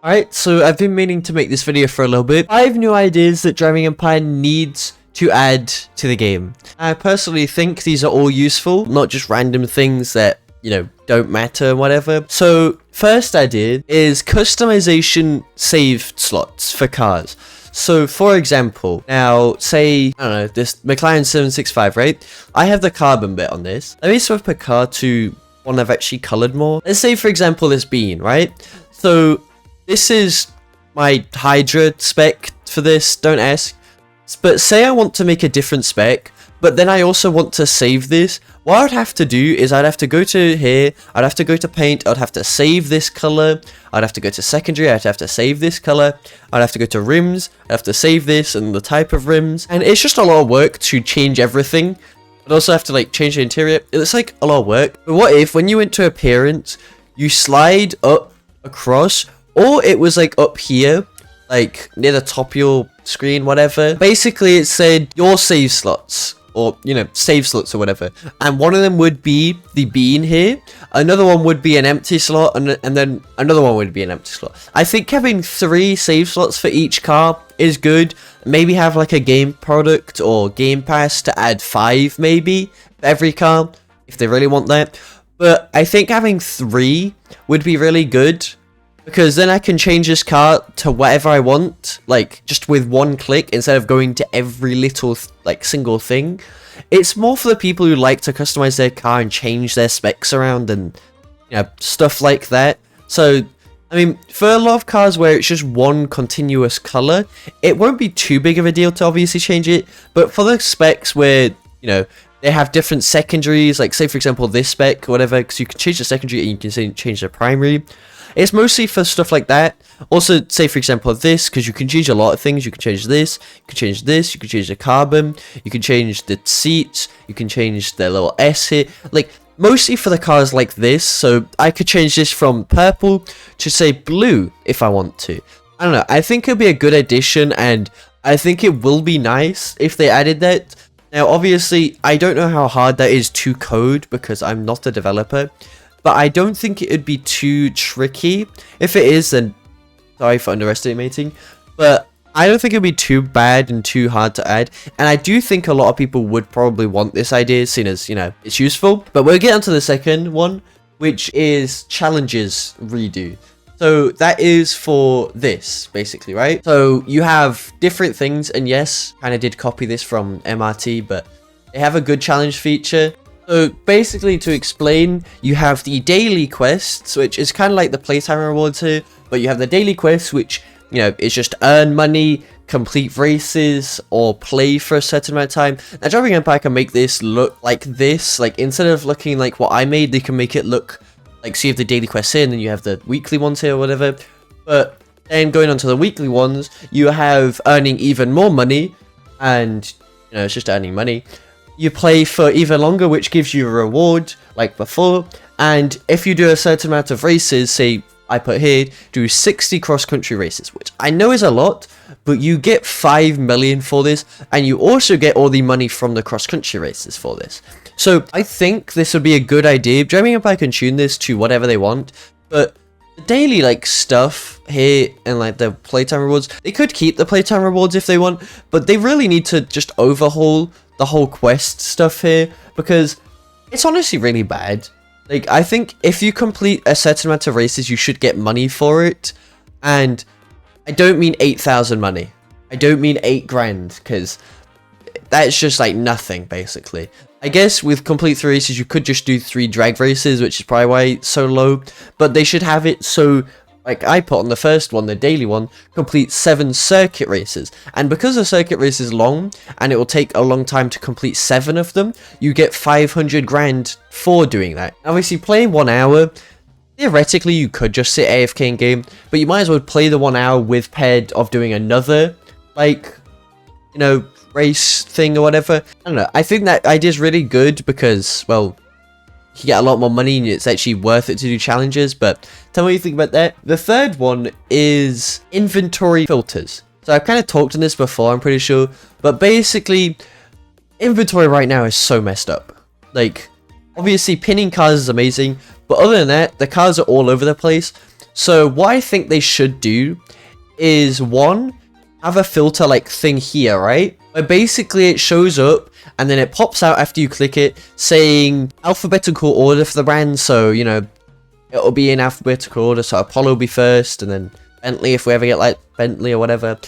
Alright, so I've been meaning to make this video for a little bit. 5 new ideas that Driving Empire needs to add to the game. I personally think these are all useful, not just random things that, don't matter and whatever. So, first idea is customization save slots for cars. So, for example, now, say, I don't know, this McLaren 765, right? I have the carbon bit on this. Let me swap a car to one I've actually colored more. Let's say, for example, this bean, right? So, this is my Hydra spec for this, don't ask. But say I want to make a different spec, but then I also want to save this. What I'd have to do is I'd have to go to here, I'd have to go to paint, I'd have to save this color, I'd have to go to secondary, I'd have to save this color, I'd have to go to rims, I'd have to save this and the type of rims. And it's just a lot of work to change everything. I'd also have to change the interior. It's like a lot of work. But what if when you went to appearance, you slide up across, or it was up here, near the top of your screen, whatever. Basically, it said your save slots, or, save slots or whatever. And one of them would be the bean here. Another one would be an empty slot, and then another one would be an empty slot. I think having 3 save slots for each car is good. Maybe have a game product or game pass to add 5 maybe for every car, if they really want that. But I think having 3 would be really good, because then I can change this car to whatever I want, just with one click instead of going to every little, single thing. It's more for the people who like to customize their car and change their specs around and, stuff like that. So, I mean, for a lot of cars where it's just one continuous color, it won't be too big of a deal to obviously change it. But for the specs where, they have different secondaries, say, for example, this spec or whatever, because you can change the secondary and you can change the primary. It's mostly for stuff like that. Also, say, for example, this, because you can change a lot of things. You can change this, you can change this, you can change the carbon, you can change the seats, you can change the little S here. Mostly for the cars like this, so I could change this from purple to, say, blue if I want to. I don't know, I think it'll be a good addition, and I think it will be nice if they added that. Now, obviously, I don't know how hard that is to code, because I'm not a developer. But I don't think it would be too tricky. If it is, then sorry for underestimating. But I don't think it would be too bad and too hard to add. And I do think a lot of people would probably want this idea, seeing as, it's useful. But we'll get on to the second one, which is challenges redo. So that is for this, basically, right? So you have different things. And yes, kind of did copy this from MRT, but they have a good challenge feature. So basically, to explain, you have the daily quests, which is kind of like the playtime rewards here, but you have the daily quests, which, is just earn money, complete races, or play for a certain amount of time. Now, Driving Empire can make this look like this. Instead of looking like what I made, they can make it look so you have the daily quests here, and then you have the weekly ones here, or whatever. But then going on to the weekly ones, you have earning even more money, and, it's just earning money. You play for even longer, which gives you a reward, like before. And if you do a certain amount of races, say I put here, do 60 cross-country races, which I know is a lot, but you get 5 million for this, and you also get all the money from the cross-country races for this. So I think this would be a good idea. Driving Empire can tune this to whatever they want, but the daily stuff here and the playtime rewards, they could keep the playtime rewards if they want, but they really need to just overhaul the whole quest stuff here, because it's honestly really bad. I think if you complete a certain amount of races, you should get money for it. And I don't mean 8,000 money. I don't mean 8 grand, because that's just nothing, basically. I guess with complete 3 races, you could just do 3 drag races, which is probably why it's so low. But they should have it so, I put on the first one, the daily one, complete 7 circuit races. And because a circuit race is long, and it will take a long time to complete 7 of them, you get 500 grand for doing that. Obviously, playing 1 hour, theoretically, you could just sit AFK in game, but you might as well play the 1 hour with paired of doing another, race thing or whatever. I don't know. I think that idea is really good because, well, you get a lot more money and it's actually worth it to do challenges. But tell me what you think about that. The third one is inventory filters. So I've kind of talked on this before, I'm pretty sure, but basically inventory right now is so messed up. Obviously pinning cars is amazing, but other than that, the cars are all over the place. So what I think they should do is, one, have a filter like thing here, right? Where basically it shows up and then it pops out after you click it saying alphabetical order for the brand. So, you know, it'll be in alphabetical order. So Apollo will be first, and then Bentley if we ever get like Bentley or whatever.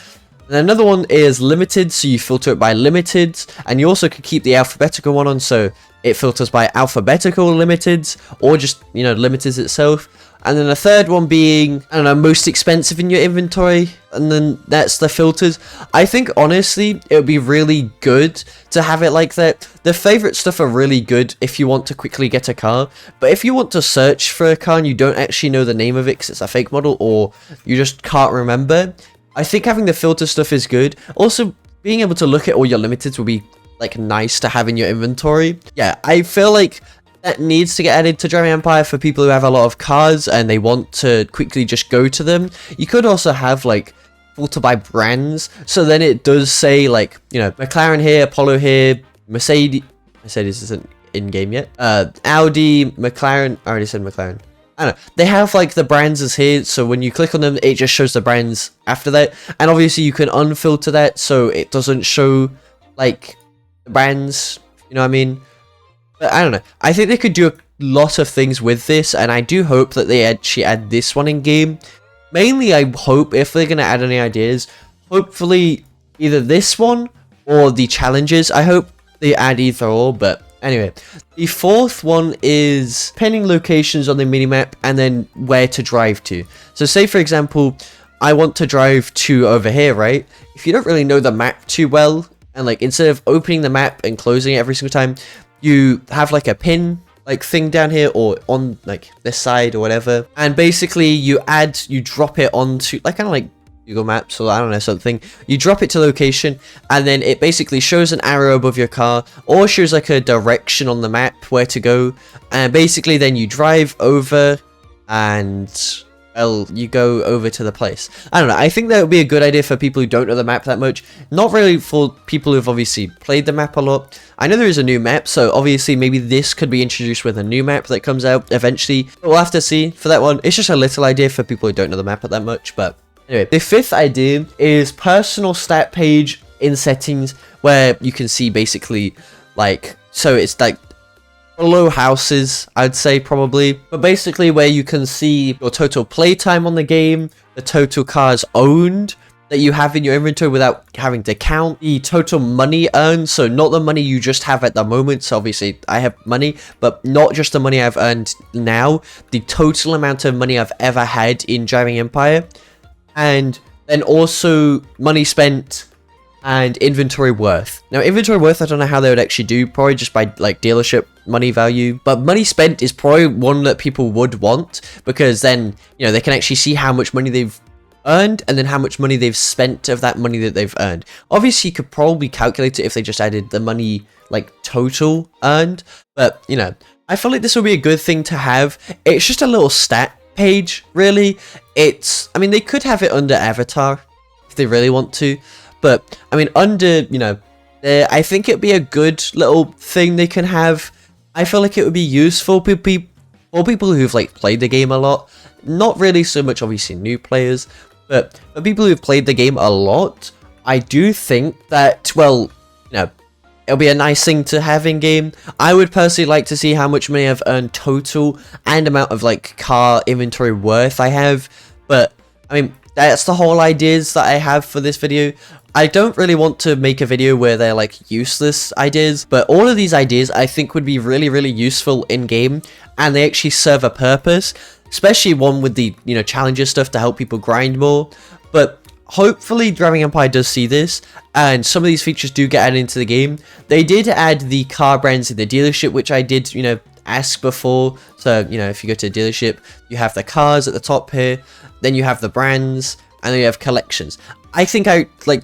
And another one is limited, so you filter it by limited, and you also could keep the alphabetical one on, so it filters by alphabetical limiteds, or just, you know, limiteds itself. And then the third one being, I don't know, most expensive in your inventory, and then that's the filters. I think, honestly, it would be really good to have it like that. The favorite stuff are really good if you want to quickly get a car, but if you want to search for a car and you don't actually know the name of it because it's a fake model, or you just can't remember, I think having the filter stuff is good. Also, being able to look at all your limiteds will be, like, nice to have in your inventory. Yeah, I feel like that needs to get added to Driving Empire for people who have a lot of cars and they want to quickly just go to them. You could also have, like, filter by brands, so then it does say, like, you know, McLaren here, Apollo here, Mercedes isn't in-game yet, Audi, McLaren, I already said McLaren. I don't know, they have like the brands as here, so when you click on them it just shows the brands after that, and obviously you can unfilter that so it doesn't show like the brands, you know what I mean? But I don't know, I think they could do a lot of things with this, and I do hope that they actually add this one in game. Mainly I hope, if they're going to add any ideas, hopefully either this one or the challenges. I hope they add either or, but anyway, the fourth one is pinning locations on the minimap and then where to drive to. So say for example, I want to drive to over here, right? If you don't really know the map too well, and like instead of opening the map and closing it every single time, you have like a pin like thing down here or on like this side or whatever, and basically you drop it onto like kind of like Google Maps or I don't know, something. You drop it to location and then it basically shows an arrow above your car or shows like a direction on the map where to go, and basically then you drive over and well, you go over to the place. I don't know, I think that would be a good idea for people who don't know the map that much. Not really for people who've obviously played the map a lot. I know there is a new map, so obviously maybe this could be introduced with a new map that comes out eventually. But we'll have to see for that one. It's just a little idea for people who don't know the map that much, but anyway. The fifth idea is personal stat page in settings, where you can see basically like, so it's like below houses, I'd say probably, but basically where you can see your total playtime on the game, the total cars owned that you have in your inventory without having to count, the total money earned, so not the money you just have at the moment. So obviously I have money, but not just the money I've earned now, the total amount of money I've ever had in Driving Empire, and then also money spent and inventory worth. Now inventory worth, I don't know how they would actually do, probably just by like dealership money value, but money spent is probably one that people would want, because then, you know, they can actually see how much money they've earned and then how much money they've spent of that money that they've earned. Obviously you could probably calculate it if they just added the money like total earned, but you know, I feel like this would be a good thing to have. It's just a little stat page, really. I mean, they could have it under avatar if they really want to, but I mean, under, you know, I think it'd be a good little thing they can have. I feel like it would be useful for people who've like played the game a lot, not really so much obviously new players, but for people who've played the game a lot, I do think that, well, you know, it'll be a nice thing to have in game. I would personally like to see how much money I've earned total and amount of like car inventory worth I have, but I mean, that's the whole ideas that I have for this video. I don't really want to make a video where they're like useless ideas, but all of these ideas I think would be really, really useful in game, and they actually serve a purpose, especially one with the, you know, challenges stuff to help people grind more. But hopefully Driving Empire does see this, and some of these features do get added into the game. They did add the car brands in the dealership, which I did, you know, ask before. So, you know, if you go to a dealership, you have the cars at the top here, then you have the brands, and then you have collections. I think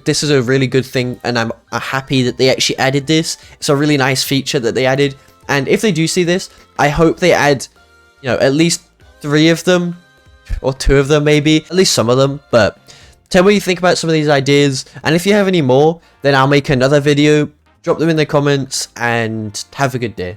this is a really good thing, and I'm happy that they actually added this. It's a really nice feature that they added, and if they do see this, I hope they add, you know, at least 3 of them, or 2 of them maybe, at least some of them. But tell me what you think about some of these ideas, and if you have any more, then I'll make another video. Drop them in the comments, and have a good day.